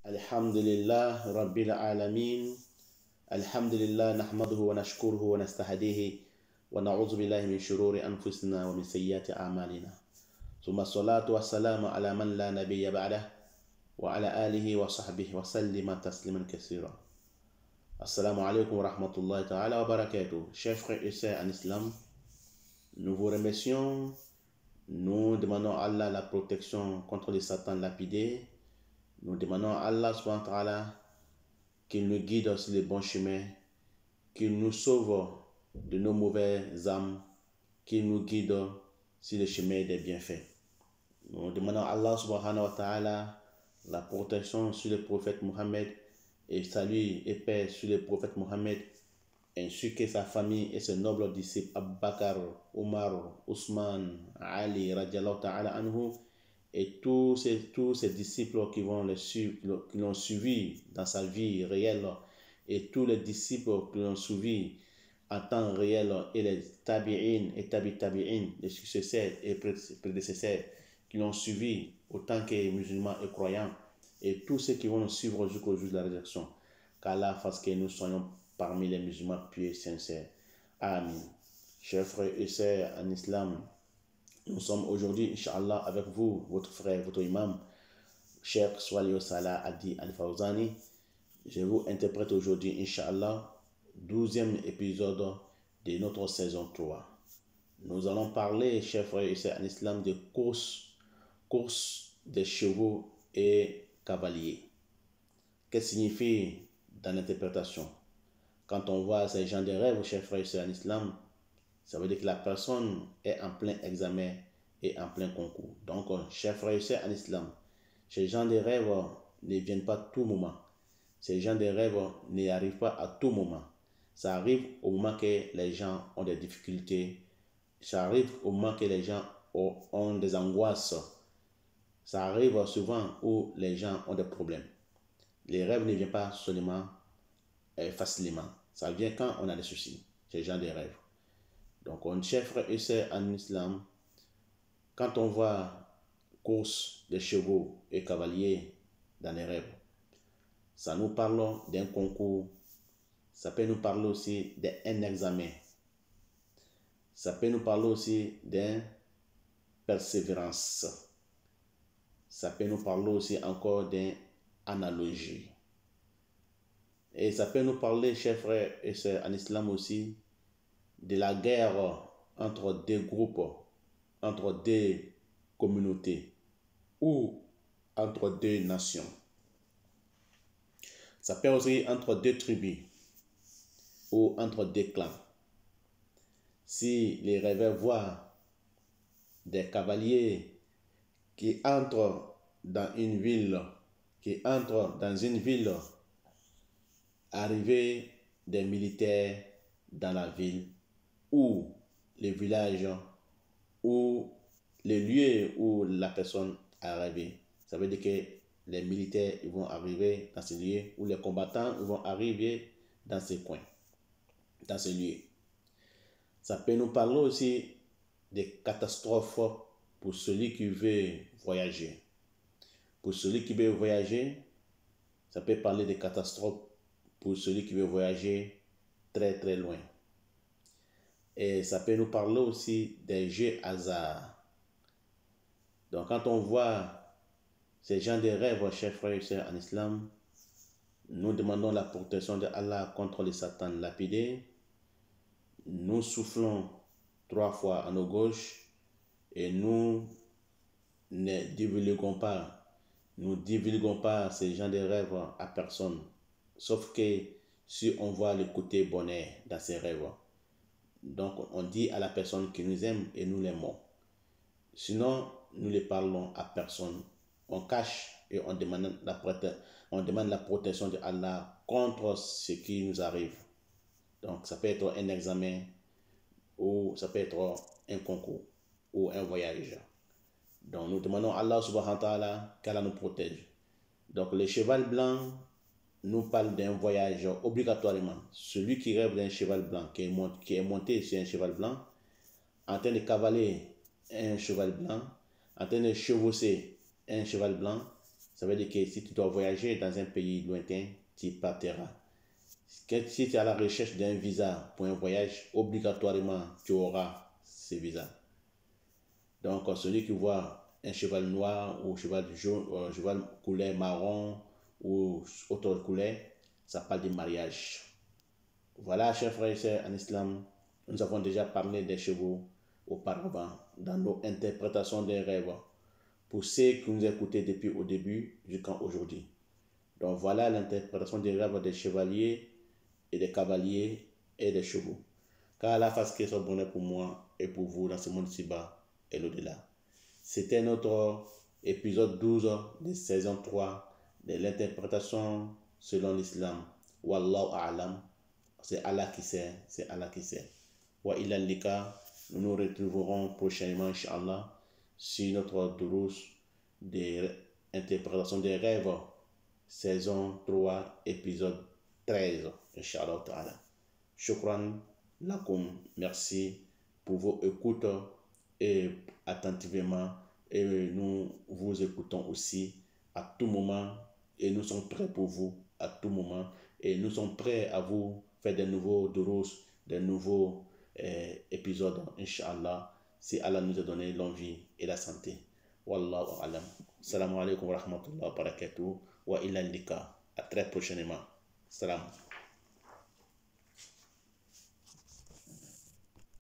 Alhamdulillah Rabbil Alamin. Alhamdulillah nahmaduhu wa nashkuruhu wa nastahdihi wa na'udhu billahi min shururi anfusina wa min sayyiati a'malina. Thumma salatu wassalamu ala man la nabiyya ba'dah wa ala alihi wa sahbihi wa sallima tasliman katsira. Assalamu alaikum wa rahmatullahi ta'ala wa barakatuh. Chers frères et sœurs en islam, nous vous remercions. Nous demandons à Allah la protection contre les satans lapidés. Nous demandons à Allah subhanahu wa ta'ala qu'il nous guide sur les bons chemins, qu'il nous sauve de nos mauvaises âmes, qu'il nous guide sur le chemin des bienfaits. Nous demandons à Allah subhanahu wa ta'ala la protection sur le prophète Mohammed et salut et paix sur le prophète Mohammed, ainsi que sa famille et ses nobles disciples Abu Bakr, Omar, Ousmane, Ali, radiallahu ta'ala anhu, et tous ces disciples qui l'ont suivi dans sa vie réelle, et tous les disciples qui l'ont suivi en temps réel, et les tabi'in et tabi'in, les successeurs et prédécesseurs qui l'ont suivi autant que musulmans et croyants, et tous ceux qui vont nous suivre jusqu'au jour de la résurrection. Qu'Allah fasse que nous soyons parmi les musulmans pieux et sincères. Amen. Chers frères et sœurs en islam, nous sommes aujourd'hui, Inch'Allah, avec vous, votre frère, votre imam, Cheikh Swali Salah Adi Al-Fawzani. Je vous interprète aujourd'hui, Inch'Allah, 12e épisode de notre saison 3. Nous allons parler, chers frères et sœurs en islam, de course des chevaux et cavaliers. Qu'est-ce que signifie dans l'interprétation? Quand on voit ces gens de rêve, chers frères et sœurs en islam, ça veut dire que la personne est en plein examen et en plein concours. Donc, chers frères et sœurs en islam, ces gens de rêve ne viennent pas à tout moment. Ces gens de rêve n'y arrivent pas à tout moment. Ça arrive au moment que les gens ont des difficultés. Ça arrive au moment que les gens ont des angoisses. Ça arrive souvent où les gens ont des problèmes. Les rêves ne viennent pas seulement facilement. Ça vient quand on a des soucis. Ces gens de rêve. Donc, chers frères et sœurs en islam, quand on voit course de chevaux et cavaliers dans les rêves, ça nous parle d'un concours, ça peut nous parler aussi d'un examen, ça peut nous parler aussi d'une persévérance, ça peut nous parler aussi encore d'une analogie. Et ça peut nous parler, chers frères et sœurs en islam aussi, de la guerre entre deux groupes, entre deux communautés ou entre deux nations. Ça peut aussi entre deux tribus ou entre deux clans. Si les rêveurs voient des cavaliers qui entrent dans une ville, arriver des militaires dans la ville, ou les villages, ou les lieux où la personne est arrivée. Ça veut dire que les militaires vont arriver dans ces lieux, ou les combattants vont arriver dans ces coins, dans ces lieux. Ça peut nous parler aussi des catastrophes pour celui qui veut voyager. Pour celui qui veut voyager, ça peut parler des catastrophes pour celui qui veut voyager très très loin. Et ça peut nous parler aussi des jeux hasard. Donc quand on voit ces gens de rêves, chers frères et sœurs en islam, nous demandons la protection de Allah contre les satans lapidés. Nous soufflons 3 fois à nos gauches et nous ne divulguons pas ces gens de rêves à personne. Sauf que si on voit le côté bonheur dans ces rêves, donc on dit à la personne qui nous aime et nous l'aimons. Sinon, nous ne parlons à personne. On cache et on demande la protection de Allah contre ce qui nous arrive. Donc ça peut être un examen, ou ça peut être un concours, ou un voyage. Donc nous demandons à Allah subhanahu wa ta'ala qu'Allah nous protège. Donc le cheval blanc nous parle d'un voyage obligatoirement. Celui qui rêve d'un cheval blanc, qui est monté sur un cheval blanc, en train de cavaler un cheval blanc, en train de chevaucher un cheval blanc, Ça veut dire que si tu dois voyager dans un pays lointain, tu partiras. Si tu es à la recherche d'un visa pour un voyage, obligatoirement, tu auras ce visa. Donc, celui qui voit un cheval noir ou cheval jaune, cheval couleur marron ou autre couleur, ça parle de mariage. Voilà, chers frères et sœurs en islam, nous avons déjà parlé des chevaux auparavant dans nos interprétations des rêves pour ceux qui nous écoutaient depuis au début jusqu'à aujourd'hui. Donc voilà l'interprétation des rêves des chevaliers et des cavaliers et des chevaux. Qu'Allah fasse qu'il soit bonheur pour moi et pour vous dans ce monde ci-bas et l'au-delà. C'était notre épisode 12 de saison 3 de l'interprétation selon l'islam. Wallahu a'lam. C'est Allah qui sait, c'est Allah qui sait. Wa ila lika, nous nous retrouverons prochainement, Inch'Allah, sur notre durus de l'interprétation des rêves, saison 3, épisode 13, Inch'Allah ta'ala. Shukran lakum, merci pour vos écoutes et attentivement, et nous vous écoutons aussi à tout moment, et nous sommes prêts pour vous à tout moment, et nous sommes prêts à vous faire des nouveaux durus, des nouveaux épisodes, Inch'Allah, si Allah nous a donné l'envie et la santé. Wallahu alam. Salam alaikum wa rahmatullahi wa barakatuh. Wa ila lika. À très prochainement. Salam.